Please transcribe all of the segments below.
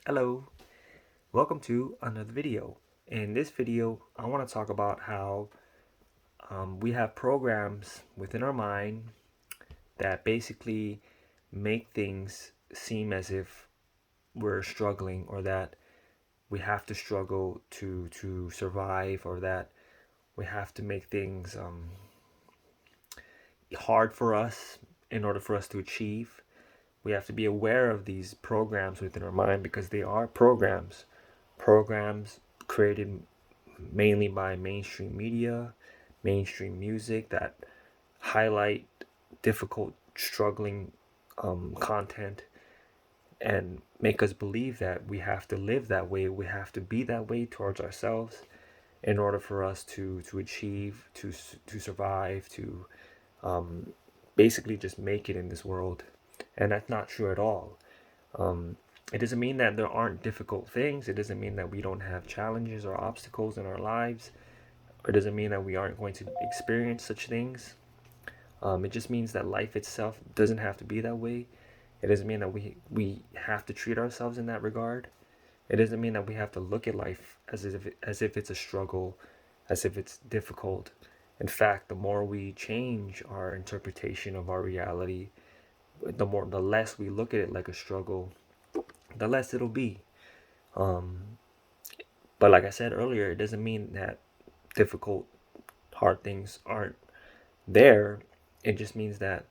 Hello, welcome to another video. In this video, I want to talk about how we have programs within our mind that basically make things seem as if we're struggling, or that we have to struggle to survive, or that we have to make things hard for us in order for us to achieve. We have to be aware of these programs within our mind because they are programs created mainly by mainstream media, mainstream music that highlight difficult, struggling content and make us believe that we have to live that way, we have to be that way towards ourselves in order for us to achieve, to survive, to basically just make it in this world. And that's not true at all. Um, it doesn't mean that there aren't difficult things. It doesn't mean that we don't have challenges or obstacles in our lives. It doesn't mean that we aren't going to experience such things. It just means that life itself doesn't have to be that way. It doesn't mean that we have to treat ourselves in that regard. It doesn't mean that we have to look at life as if it's a struggle, as if it's difficult. In fact, the more we change our interpretation of our reality, the less we look at it like a struggle, the less it'll be. Um, but like I said earlier, it doesn't mean that difficult, hard things aren't there. It just means that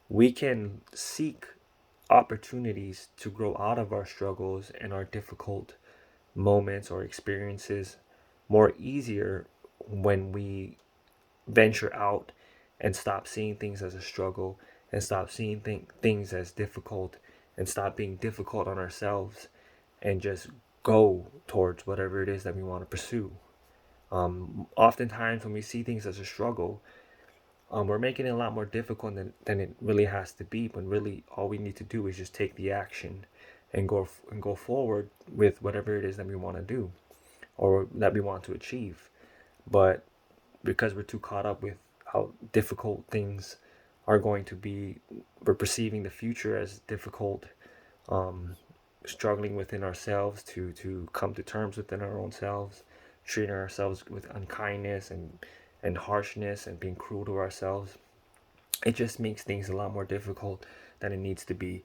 we can seek opportunities to grow out of our struggles and our difficult moments or experiences more easier when we venture out and stop seeing things as a struggle, and stop seeing things as difficult, and stop being difficult on ourselves, and just go towards whatever it is that we want to pursue. Oftentimes when we see things as a struggle, we're making it a lot more difficult than it really has to be. When really all we need to do is just take the action and go forward with whatever it is that we want to do or that we want to achieve. But because we're too caught up with how difficult things are going to be, we're perceiving the future as difficult, um, struggling within ourselves to come to terms within our own selves, treating ourselves with unkindness and harshness and being cruel to ourselves. It just makes things a lot more difficult than it needs to be.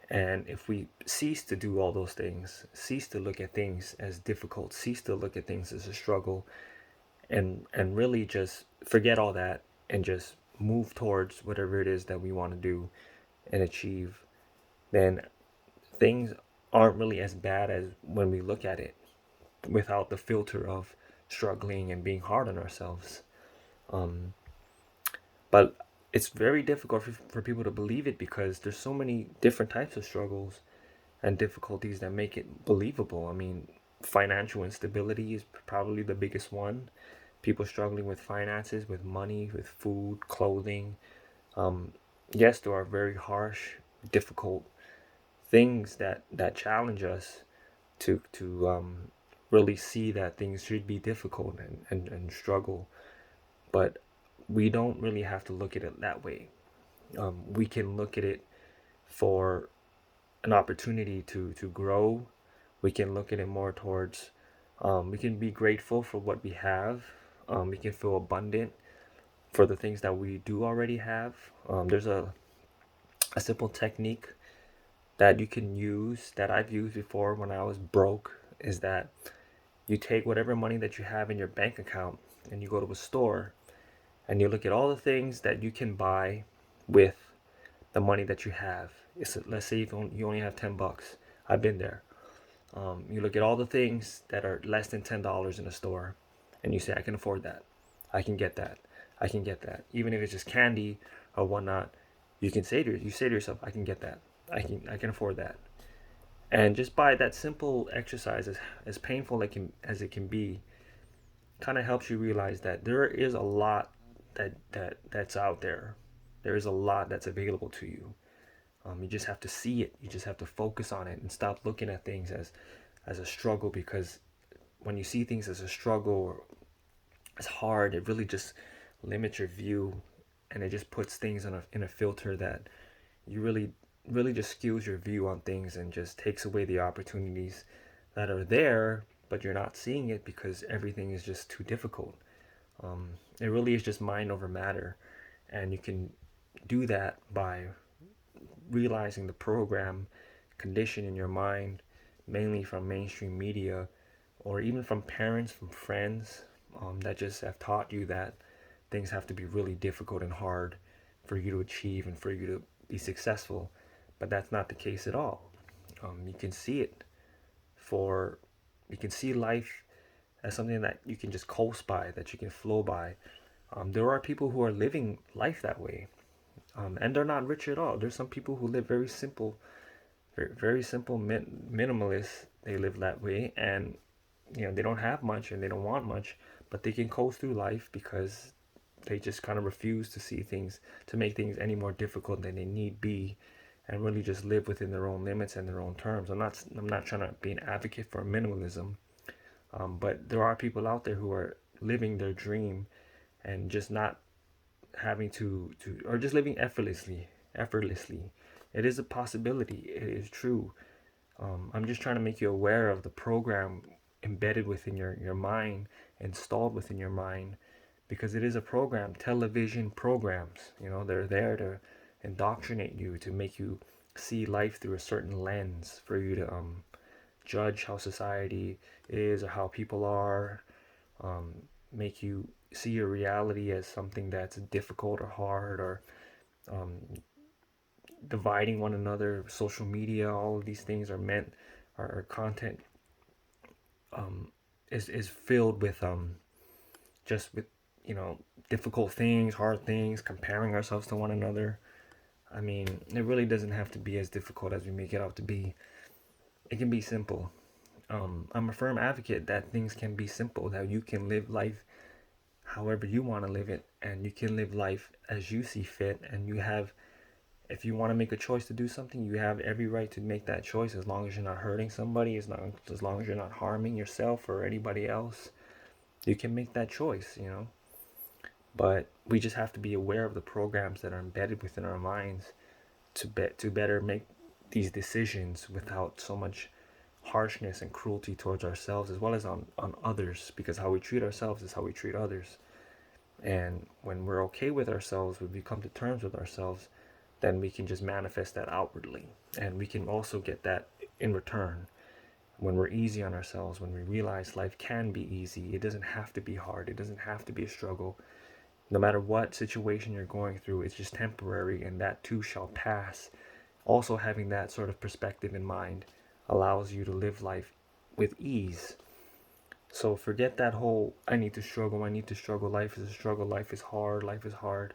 And if we cease to do all those things, cease to look at things as difficult, cease to look at things as a struggle, and really just forget all that and just move towards whatever it is that we want to do and achieve, then things aren't really as bad as when we look at it without the filter of struggling and being hard on ourselves. Um, but it's very difficult for people to believe it because there's so many different types of struggles and difficulties that make it believable. I mean, financial instability is probably the biggest one. People struggling with finances, with money, with food, clothing. Um, yes, there are very harsh, difficult things that challenge us to really see that things should be difficult and struggle. But we don't really have to look at it that way. We can look at it for an opportunity to grow. We can look at it more towards, we can be grateful for what we have. We can feel abundant for the things that we do already have. There's a simple technique that you can use that I've used before when I was broke, is that you take whatever money that you have in your bank account and you go to a store and you look at all the things that you can buy with the money that you have. Let's say you only have $10. I've been there. You look at all the things that are less than $10 in a store, and you say, I can afford that. I can get that. I can get that. Even if it's just candy or whatnot, you say to yourself, I can get that. I can afford that. And just by that simple exercise, as painful as it can be, kind of helps you realize that there is a lot that's out there. There is a lot that's available to you. You just have to see it. You just have to focus on it and stop looking at things as a struggle, because when you see things as a struggle or as hard, it really just limits your view, and it just puts things in a filter that you really really just skews your view on things and just takes away the opportunities that are there, but you're not seeing it because everything is just too difficult. Um, it really is just mind over matter, and you can do that by realizing the program condition in your mind, mainly from mainstream media or even from parents, from friends, that just have taught you that things have to be really difficult and hard for you to achieve and for you to be successful. But that's not the case at all. You can see it for, you can see life as something that you can just coast by, that you can flow by. There are people who are living life that way, and they're not rich at all. There's some people who live very simple, very simple, minimalist. They live that way, and they don't have much and they don't want much, but they can coast through life because they just kind of refuse to see things, to make things any more difficult than they need be, and really just live within their own limits and their own terms. I'm not trying to be an advocate for minimalism, but there are people out there who are living their dream and just not having to or just living effortlessly. It is a possibility. It is true. I'm just trying to make you aware of the program embedded within your mind, installed within your mind, because it is a program. Television programs, they're there to indoctrinate you, to make you see life through a certain lens, for you to judge how society is or how people are, um, make you see your reality as something that's difficult or hard, or um, dividing one another. Social media, all of these things are meant, our content um, is filled with just with you know difficult things, hard things, comparing ourselves to one another. I mean, it really doesn't have to be as difficult as we make it out to be. It can be simple. I'm a firm advocate that things can be simple, that you can live life however you want to live it, and you can live life as you see fit, and you have, if you want to make a choice to do something, you have every right to make that choice, as long as you're not hurting somebody, as long as you're not harming yourself or anybody else. You can make that choice. But we just have to be aware of the programs that are embedded within our minds to better make these decisions without so much harshness and cruelty towards ourselves, as well as on others, because how we treat ourselves is how we treat others. And when we're okay with ourselves, when we come to terms with ourselves, then we can just manifest that outwardly. And we can also get that in return. When we're easy on ourselves, when we realize life can be easy, it doesn't have to be hard, it doesn't have to be a struggle. No matter what situation you're going through, it's just temporary, and that too shall pass. Also, having that sort of perspective in mind allows you to live life with ease. So forget that whole I need to struggle, life is a struggle, life is hard, life is hard.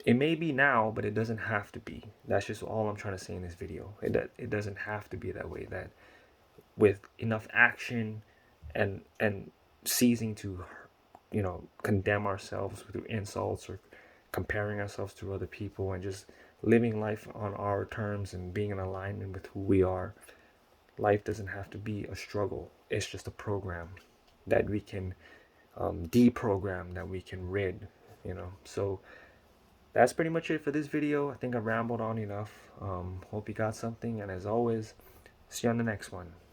It may be now, but it doesn't have to be. That's just all I'm trying to say in this video. It doesn't have to be that way. That with enough action and ceasing to condemn ourselves through insults or comparing ourselves to other people, and just living life on our terms and being in alignment with who we are, life doesn't have to be a struggle. It's just a program that we can deprogram, that we can rid. So that's pretty much it for this video. I think I rambled on enough. Hope you got something, and as always, see you on the next one.